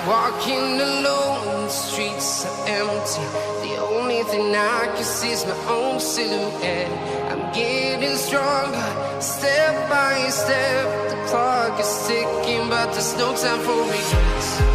walking alone, the streets are empty. The only thing I can see is my own silhouette. I'm getting stronger, step by step. The clock is ticking, but there's no time for regrets.